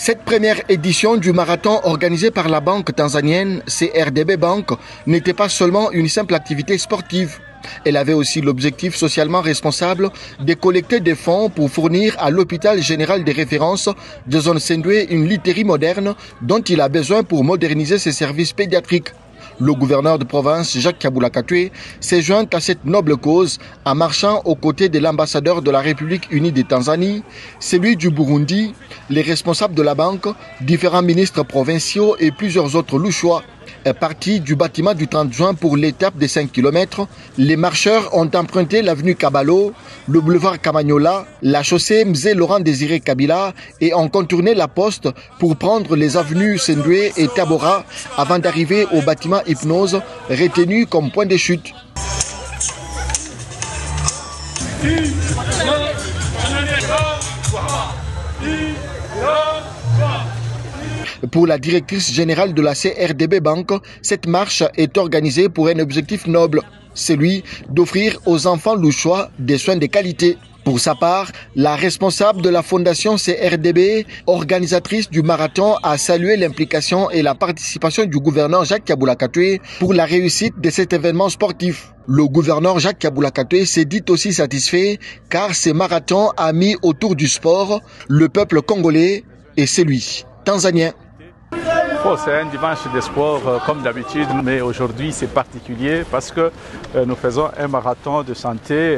Cette première édition du marathon organisé par la banque tanzanienne CRDB Bank n'était pas seulement une simple activité sportive. Elle avait aussi l'objectif socialement responsable de collecter des fonds pour fournir à l'hôpital général de référence de Zone Sendwe une literie moderne dont il a besoin pour moderniser ses services pédiatriques. Le gouverneur de province, Jacques Kabula Katwe, s'est joint à cette noble cause en marchant aux côtés de l'ambassadeur de la République unie de Tanzanie, celui du Burundi, les responsables de la banque, différents ministres provinciaux et plusieurs autres louchois. Partis du bâtiment du 30 juin pour l'étape de 5 km, les marcheurs ont emprunté l'avenue Kabalo, le boulevard Kamagnola, la chaussée Mzé Laurent Désiré Kabila et ont contourné la poste pour prendre les avenues Sendwe et Tabora avant d'arriver au bâtiment Hypnose retenu comme point de chute. Pour la directrice générale de la CRDB Bank, cette marche est organisée pour un objectif noble, celui d'offrir aux enfants louchois des soins de qualité. Pour sa part, la responsable de la fondation CRDB, organisatrice du marathon, a salué l'implication et la participation du gouverneur Jacques Kabula Katwe pour la réussite de cet événement sportif. Le gouverneur Jacques Kabula Katwe s'est dit aussi satisfait car ce marathon a mis autour du sport le peuple congolais et celui tanzanien. C'est un dimanche de sport comme d'habitude, mais aujourd'hui c'est particulier parce que nous faisons un marathon de santé.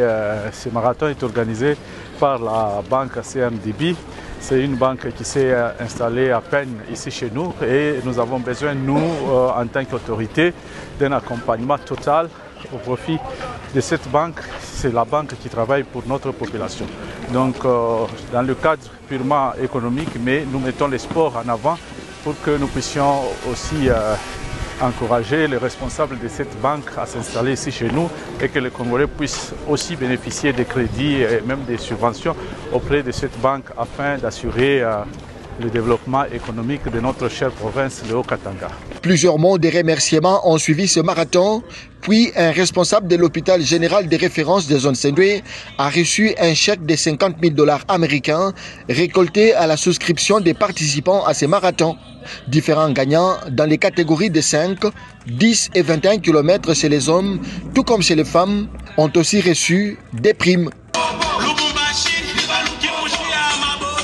Ce marathon est organisé par la banque CRDB. C'est une banque qui s'est installée à peine ici chez nous et nous avons besoin, nous, en tant qu'autorité, d'un accompagnement total au profit de cette banque. C'est la banque qui travaille pour notre population. Donc, dans le cadre purement économique, mais nous mettons le sport en avant pour que nous puissions aussi encourager les responsables de cette banque à s'installer ici chez nous et que les Congolais puissent aussi bénéficier des crédits et même des subventions auprès de cette banque afin d'assurer le développement économique de notre chère province, le Haut-Katanga. Plusieurs mots de remerciements ont suivi ce marathon, puis un responsable de l'hôpital général de référence de Zone Sendwe a reçu un chèque de 50 000 $ américains récolté à la souscription des participants à ces marathons. Différents gagnants dans les catégories de 5, 10 et 21 km chez les hommes, tout comme chez les femmes, ont aussi reçu des primes.